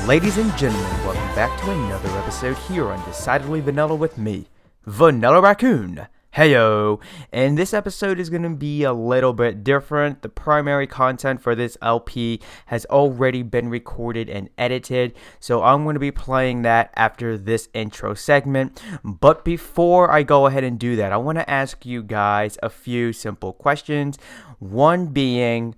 Ladies and gentlemen, welcome back to another episode here on Decidedly Vanilla with me, Vanillaraccoon. Heyo! And this episode is going to be a little bit different. The primary content for this LP has already been recorded and edited, so I'm going to be playing that after this intro segment. But before I go ahead and do that, I want to ask you guys a few simple questions. One being,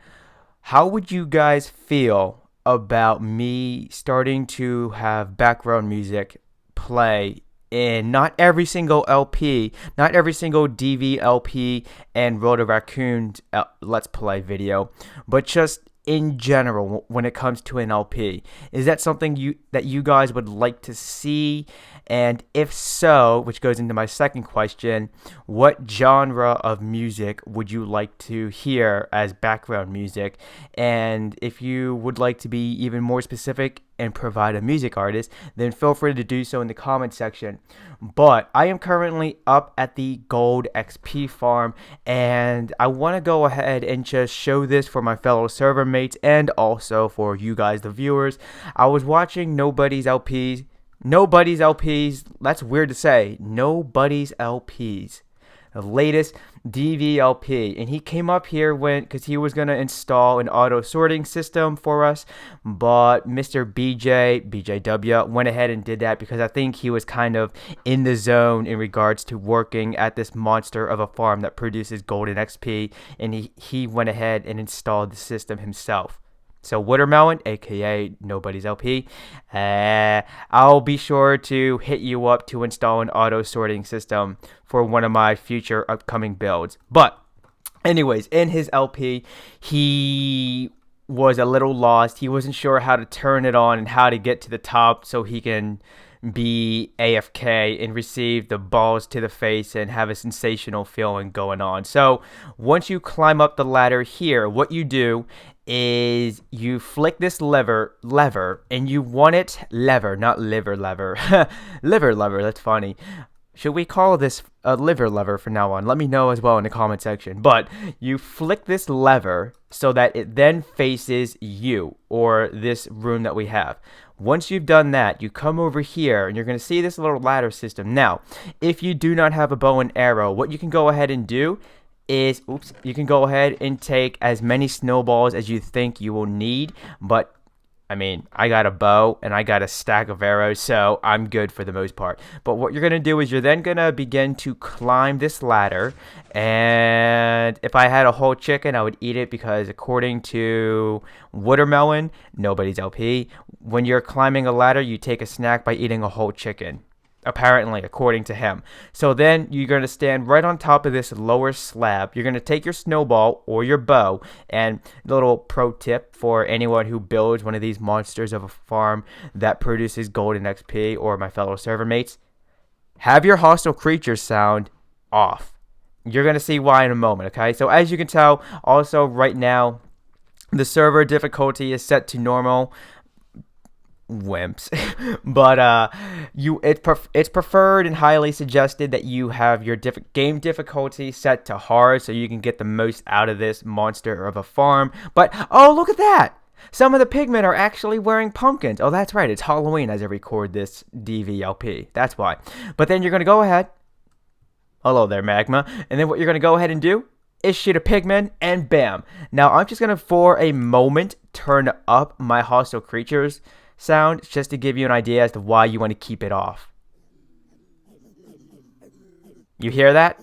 how would you guys feel about me starting to have background music play in not every single LP, not every single DV LP and Vanillaraccoon Let's Play video, but just in general when it comes to an LP? Is that something that you guys would like to see? And if so, which goes into my second question, what genre of music would you like to hear as background music? And if you would like to be even more specific and provide a music artist, then feel free to do so in the comment section. But I am currently up at the gold XP farm, and I want to go ahead and just show this for my fellow server mates and also for you guys, the viewers. I was watching Nobody's LPs, that's weird to say, Nobody's LPs, the latest DVLP, and he came up here because he was going to install an auto sorting system for us, but Mr. BJW went ahead and did that because I think he was kind of in the zone in regards to working at this monster of a farm that produces golden XP, and he went ahead and installed the system himself. So Watermelon, aka Nobody's LP, I'll be sure to hit you up to install an auto sorting system for one of my future upcoming builds. But anyways, in his LP, he was a little lost. He wasn't sure how to turn it on and how to get to the top so he can be AFK and receive the balls to the face and have a sensational feeling going on. So once you climb up the ladder here, what you do is you flick this lever, and you want it lever, not liver lever. Liver lever, that's funny. Should we call this a liver lever from now on? Let me know as well in the comment section. But you flick this lever so that it then faces you, or this room that we have. Once you've done that, you come over here and you're going to see this little ladder system. Now, if you do not have a bow and arrow, what you can go ahead and do is, you can go ahead and take as many snowballs as you think you will need. But I mean, I got a bow and I got a stack of arrows, so I'm good for the most part. But what you're going to do is you're then going to begin to climb this ladder. And if I had a whole chicken, I would eat it because according to Watermelon, Nobody's LP, when you're climbing a ladder, you take a snack by eating a whole chicken. Apparently, according to him. So then you're going to stand right on top of this lower slab. You're going to take your snowball or your bow. And a little pro tip for anyone who builds one of these monsters of a farm that produces golden XP, or my fellow server mates, have your hostile creatures sound off. You're going to see why in a moment, okay? So as you can tell, also right now, the server difficulty is set to normal. Wimps. But it's preferred and highly suggested that you have your game difficulty set to hard so you can get the most out of this monster of a farm. But oh, look at that, some of the pigmen are actually wearing pumpkins. Oh, that's right, it's Halloween as I record this DVLP, that's why. But then you're gonna go ahead, hello there magma, and then what you're gonna go ahead and do is shoot a pigman, and bam. Now I'm just gonna for a moment turn up my hostile creatures sound just to give you an idea as to why you want to keep it off. You hear that?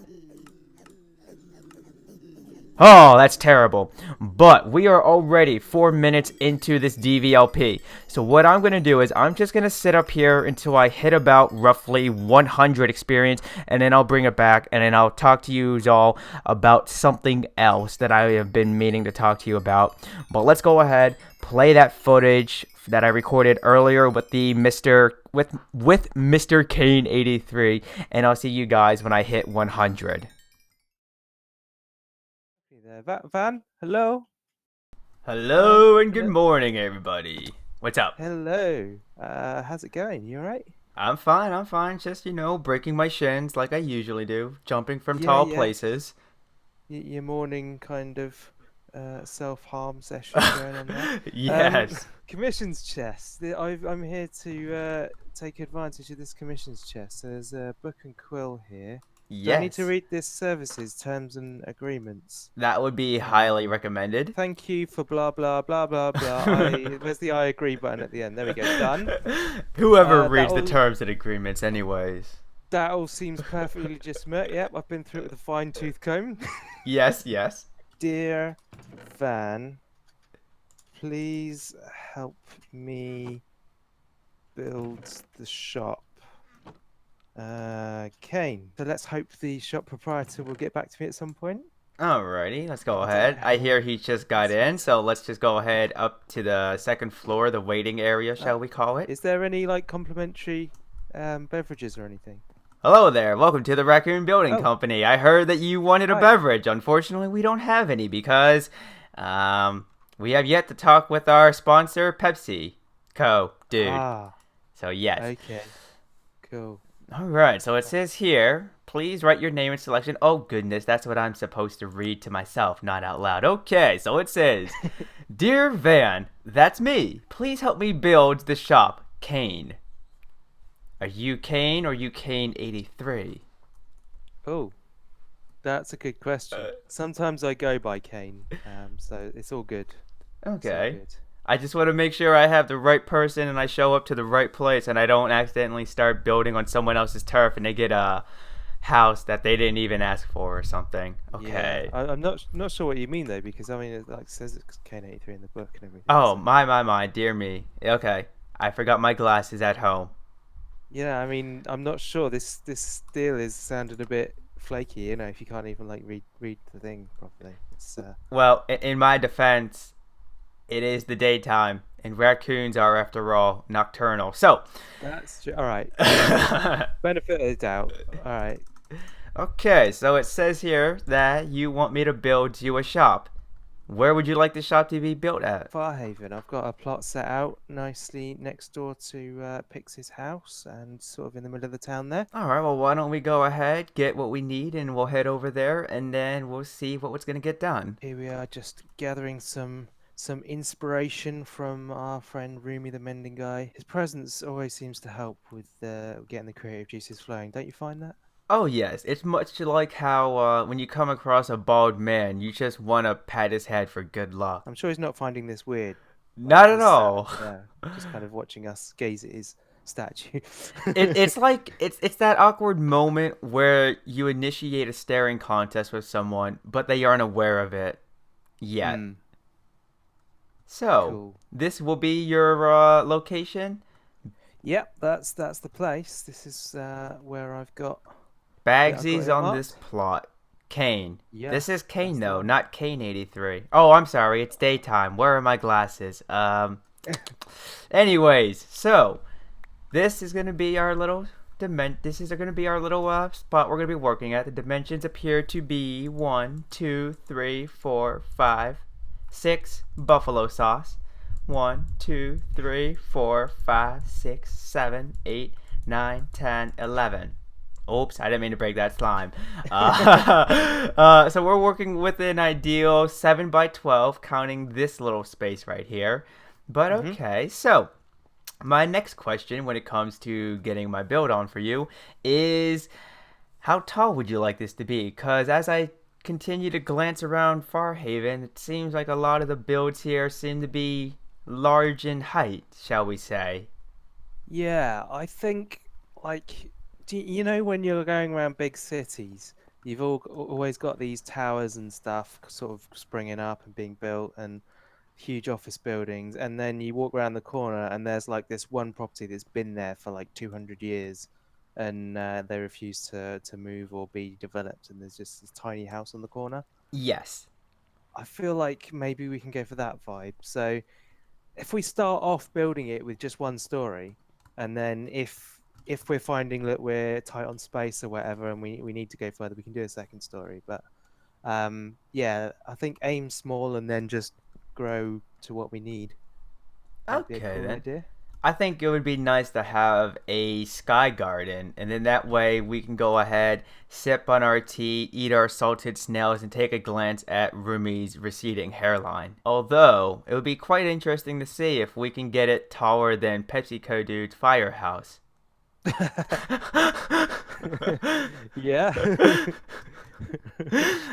Oh, that's terrible. But we are already 4 minutes into this DVLP. So what I'm going to do is I'm just going to sit up here until I hit about roughly 100 experience, and then I'll bring it back, and then I'll talk to you all about something else that I have been meaning to talk to you about. But let's go ahead, play that footage that I recorded earlier with the MrKaine83, and I'll see you guys when I hit 100. Van, hello. Hello and good morning, everybody. What's up? Hello. How's it going? You alright? I'm fine. Just, breaking my shins like I usually do, jumping from tall places. Your morning kind of self-harm session going on there. Yes. Commissions chest. I'm here to take advantage of this commissions chest. So there's a book and quill here. Do I need to Yes. read this services terms and agreements? That would be highly recommended. Thank you for blah blah blah blah blah. Where's the I agree button at the end? There we go. Done. Whoever reads the That'll terms and agreements, anyways. that all seems perfectly legitimate. Yep, I've been through it with a fine-tooth comb. Yes, yes. Dear Van, please help me build the shop. Kane. So let's hope the shop proprietor will get back to me at some point. Alrighty, let's go I don't ahead. know I how hear he just got in, so let's just go ahead up to the second floor, the waiting area, shall we call it? Is there any like complimentary beverages or anything? Hello there, welcome to the Raccoon Building Oh. Company. I heard that you wanted a Hi. beverage. Unfortunately, we don't have any because we have yet to talk with our sponsor, Pepsi Co. Dude. Ah, So yes. okay. Cool. Alright, so it says here, please write your name and selection. Oh goodness, that's what I'm supposed to read to myself, not out loud. Okay, so it says, Dear Van, that's me. Please help me build the shop, Kane. Are you Kane or you Kane83? Oh, that's a good question. Sometimes I go by Kane, so it's all good. It's all Okay. good. I just want to make sure I have the right person and I show up to the right place and I don't accidentally start building on someone else's turf and they get a house that they didn't even ask for or something. Okay. Yeah, I'm not sure what you mean though, because I mean it like says it's Kane83 in the book and everything. Oh, so- my, dear me. Okay. I forgot my glasses at home. Yeah, I mean I'm not sure. This deal is sounded a bit flaky. You know, if you can't even like read the thing properly. It's Well, in my defense, it is the daytime and raccoons are, after all, nocturnal. So, that's true. All right. Benefit of the doubt. All right. okay, so it says here that you want me to build you a shop. Where would you like the shop to be built at? Farhaven. I've got a plot set out nicely next door to Pix's house and sort of in the middle of the town there. Alright, well, why don't we go ahead, get what we need, and we'll head over there, and then we'll see what's going to get done. Here we are, just gathering some inspiration from our friend Rumi the Mending Guy. His presence always seems to help with getting the creative juices flowing. Don't you find that? Oh, yes, it's much like how when you come across a bald man, you just want to pat his head for good luck. I'm sure he's not finding this weird. Not at This all. there, just kind of watching us gaze at his statue. It's like it's that awkward moment where you initiate a staring contest with someone, but they aren't aware of it yet. Hmm, So cool. this will be your location. Yep, that's the place. This is where I've got. Bagsy's it on this marked. plot. Kane. Yeah, This is Kane that's the though, one. not Kane83. Oh, I'm sorry. It's daytime. Where are my glasses? Anyways, so this is gonna be our little This is gonna be our little spot we're gonna be working at. The dimensions appear to be 1, 2, 3, 4, 5, 6 buffalo sauce. 1, 2, 3, 4, 5, 6, 7, 8, 9, 10, 11. Oops, I didn't mean to break that slime. So we're working with an ideal 7 by 12, counting this little space right here. But okay, so my next question when it comes to getting my build on for you is, how tall would you like this to be? Because as I continue to glance around Farhaven, it seems like a lot of the builds here seem to be large in height, shall we say. Yeah, I think like you know when you're going around big cities, you've always got these towers and stuff sort of springing up and being built and huge office buildings, and then you walk around the corner and there's like this one property that's been there for like 200 years and they refuse to move or be developed, and there's just this tiny house on the corner. Yes. I feel like maybe we can go for that vibe. So if we start off building it with just one story, and then if we're finding that we're tight on space or whatever and we need to go further, we can do a second story. But yeah, I think aim small and then just grow to what we need. That'd be a Okay cool then. idea. I think it would be nice to have a sky garden, and then that way we can go ahead, sip on our tea, eat our salted snails, and take a glance at Rumi's receding hairline. Although, it would be quite interesting to see if we can get it taller than PepsiCo Dude's firehouse. Yeah.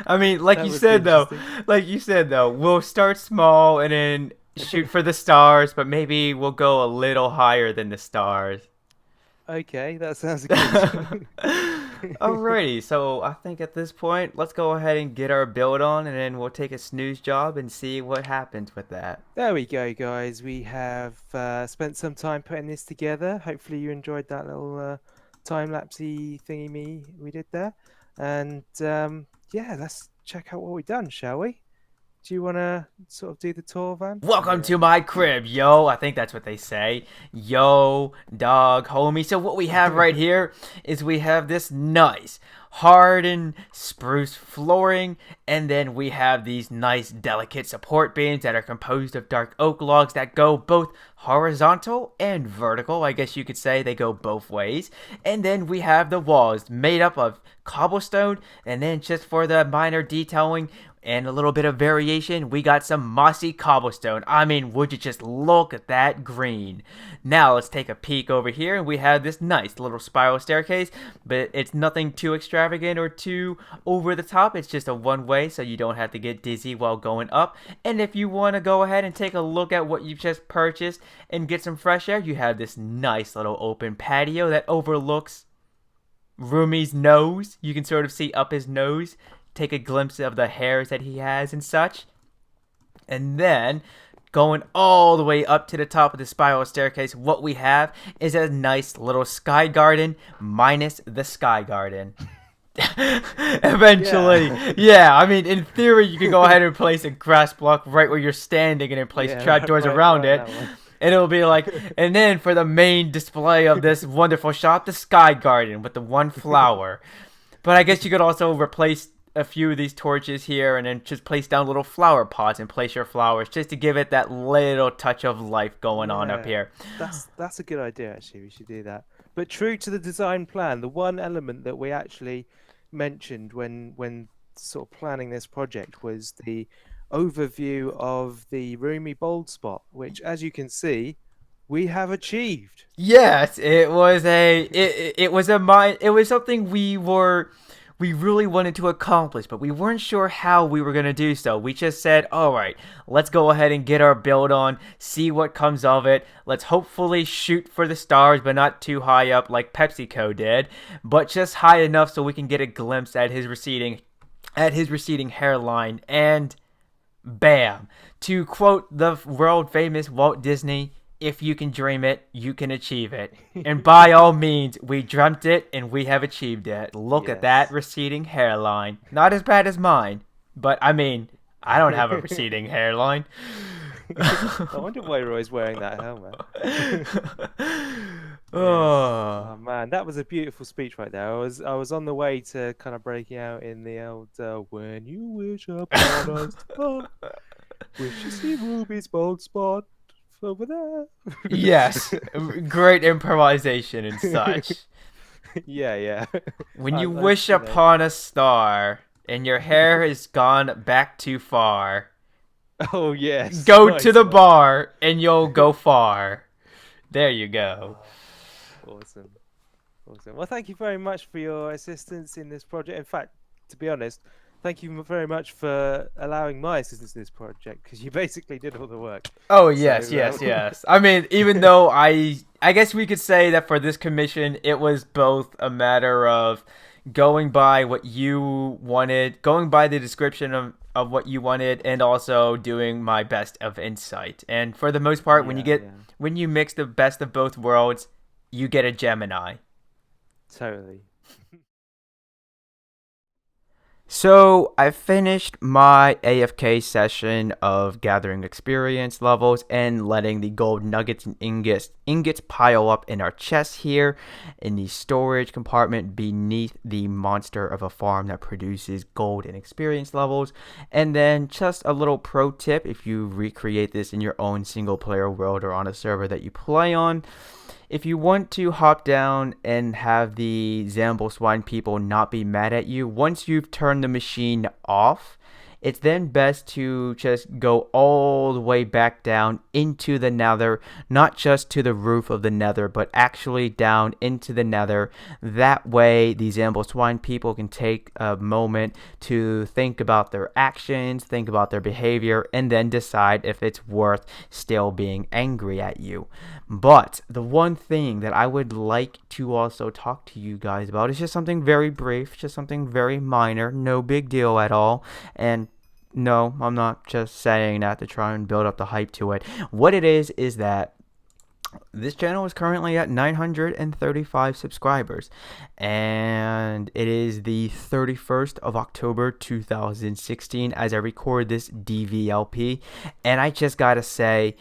I mean, That would be interesting. like you said though, we'll start small and then shoot for the stars, but maybe we'll go a little higher than the stars. Okay, that sounds good. Alrighty, so I think at this point, let's go ahead and get our build on, and then we'll take a snooze job and see what happens with that. There we go, guys. We have spent some time putting this together. Hopefully, you enjoyed that little time-lapsey thingy we did there. And yeah, let's check out what we've done, shall we? Do you want to sort of do the tour, Van? Welcome to my crib, yo. I think that's what they say. Yo, dog, homie. So what we have right here is we have this nice hardened spruce flooring, and then we have these nice delicate support beams that are composed of dark oak logs that go both horizontal and vertical. I guess you could say they go both ways. And then we have the walls made up of cobblestone, and then just for the minor detailing and a little bit of variation, we got some mossy cobblestone. I mean, would you just look at that green? Now let's take a peek over here, and we have this nice little spiral staircase, but it's nothing too extravagant or too over the top. It's just a one way, so you don't have to get dizzy while going up. And if you want to go ahead and take a look at what you've just purchased and get some fresh air, you have this nice little open patio that overlooks Rumi's nose. You can sort of see up his nose, take a glimpse of the hairs that he has and such. And then going all the way up to the top of the spiral staircase, what we have is a nice little sky garden minus the sky garden. Eventually, yeah. I mean, in theory, you could go ahead and place a grass block right where you're standing and then place trapdoors around it. And it'll be like, and then for the main display of this wonderful shop, the sky garden with the one flower. But I guess you could also replace a few of these torches here and then just place down little flower pots and place your flowers just to give it that little touch of life going on up here. That's a good idea, actually. We should do that. But true to the design plan, the one element that we actually mentioned when sort of planning this project was the overview of the roomy bold spot, which, as you can see, we have achieved. Yes, it was something we really wanted to accomplish, but we weren't sure how we were going to do so. We just said, all right, let's go ahead and get our build on, see what comes of it. Let's hopefully shoot for the stars, but not too high up like PepsiCo did, but just high enough so we can get a glimpse at his receding hairline. And bam, to quote the world famous Walt Disney, if you can dream it, you can achieve it. And by all means, we dreamt it and we have achieved it. Look at that receding hairline. Not as bad as mine, but I mean, I don't have a receding hairline. I wonder why Roy's wearing that helmet. Oh man, that was a beautiful speech right there. I was on the way to kind of breaking out in the old "When you wish upon a star, wish to see Ruby's bold spot over there." Yes, great improvisation and such. Yeah. When you wish upon a star and your hair has gone back too far, oh yes, go to the bar and you'll go far. There you go. Awesome. Well, thank you very much for your assistance in this project. In fact, to be honest, thank you very much for allowing my assistance in this project, because you basically did all the work. Oh, yes. I mean, even though I guess we could say that for this commission, it was both a matter of going by what you wanted, going by the description of what you wanted, and also doing my best of insight. And for the most part, when you mix the best of both worlds, you get a Gemini. Totally. So I finished my AFK session of gathering experience levels and letting the gold nuggets and ingots pile up in our chest here in the storage compartment beneath the monster of a farm that produces gold and experience levels. And then just a little pro tip, if you recreate this in your own single player world or on a server that you play on, if you want to hop down and have the Zambo Swine people not be mad at you, once you've turned the machine off, it's then best to just go all the way back down into the nether, not just to the roof of the nether, but actually down into the nether. That way, the Zambo Swine people can take a moment to think about their actions, think about their behavior, and then decide if it's worth still being angry at you. But the one thing that I would like to also talk to you guys about is just something very brief, just something very minor, no big deal at all. And no, I'm not just saying that to try and build up the hype to it. What it is that this channel is currently at 935 subscribers, and it is the 31st of October 2016 as I record this DVLP, and I just gotta say,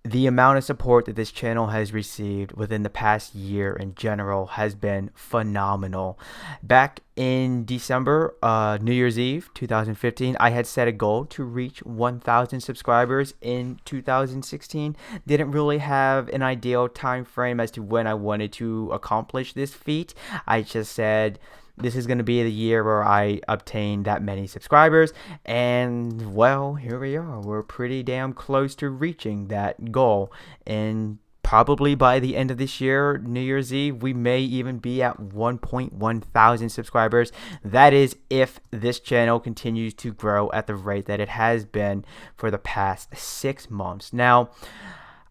the amount of support that this channel has received within the past year in general has been phenomenal. Back in December, New Year's Eve 2015, I had set a goal to reach 1,000 subscribers in 2016. Didn't really have an ideal time frame as to when I wanted to accomplish this feat. I just said, this is going to be the year where I obtain that many subscribers, and well, here we are. We're pretty damn close to reaching that goal, and probably by the end of this year, New Year's Eve, we may even be at 1.1 thousand subscribers. That is if this channel continues to grow at the rate that it has been for the past 6 months. Now,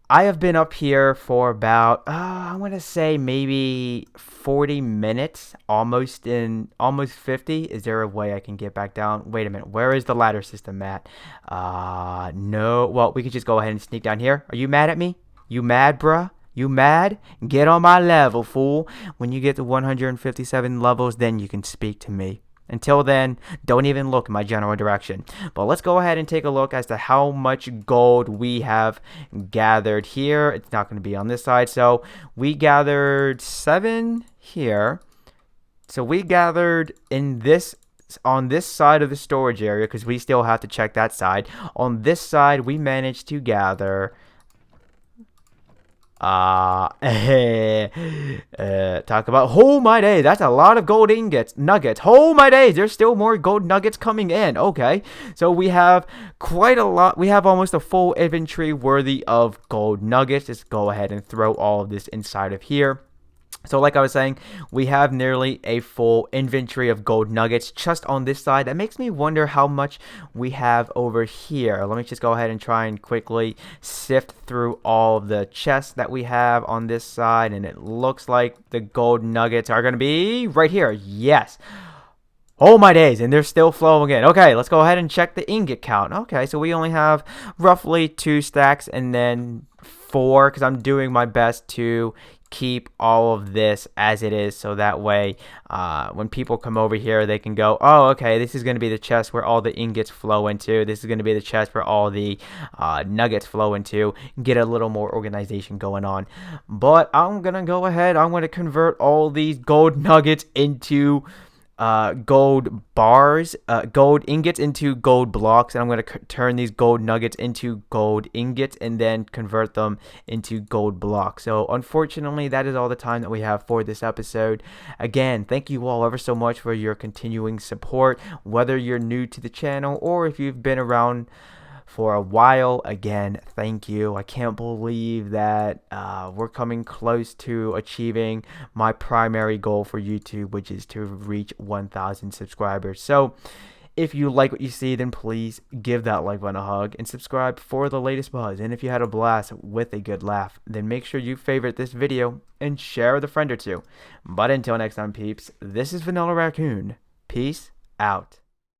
I have been up here for about, I want to say maybe 40 minutes, almost 50. Is there a way I can get back down? Wait a minute, where is the ladder system at? No, well, we could just go ahead and sneak down here. Are you mad at me? You mad, bruh? You mad? Get on my level, fool. When you get to 157 levels, then you can speak to me. Until then, don't even look in my general direction. But let's go ahead and take a look as to how much gold we have gathered here. It's not going to be on this side. So we gathered 7 here. So we gathered on this side of the storage area, because we still have to check that side. On this side, we managed to gather talk about, oh my days, that's a lot of gold nuggets. Oh my days, there's still more gold nuggets coming in. Okay, so we have quite a lot. We have almost a full inventory worthy of gold nuggets. Just go ahead and throw all of this inside of here. So like I was saying, we have nearly a full inventory of gold nuggets just on this side. That makes me wonder how much we have over here. Let me just go ahead and try and quickly sift through all of the chests that we have on this side. And it looks like the gold nuggets are going to be right here. Yes. Oh my days, and they're still flowing in. Okay, let's go ahead and check the ingot count. Okay, so we only have roughly 2 stacks and then 4, because I'm doing my best to keep all of this as it is, so that way when people come over here, they can go, oh, okay, this is going to be the chest where all the ingots flow into. This is going to be the chest where all the nuggets flow into. Get a little more organization going on. But I'm going to go ahead. I'm going to convert all these gold nuggets into gold bars, gold ingots into gold blocks, and I'm going to turn these gold nuggets into gold ingots and then convert them into gold blocks. So unfortunately, that is all the time that we have for this episode. Again, thank you all ever so much for your continuing support, whether you're new to the channel or if you've been around for a while. Again, thank you. I can't believe that we're coming close to achieving my primary goal for YouTube, which is to reach 1,000 subscribers. So if you like what you see, then please give that like button a hug and subscribe for the latest buzz. And if you had a blast with a good laugh, then make sure you favorite this video and share with a friend or two. But until next time, peeps, this is Vanillaraccoon. Peace out.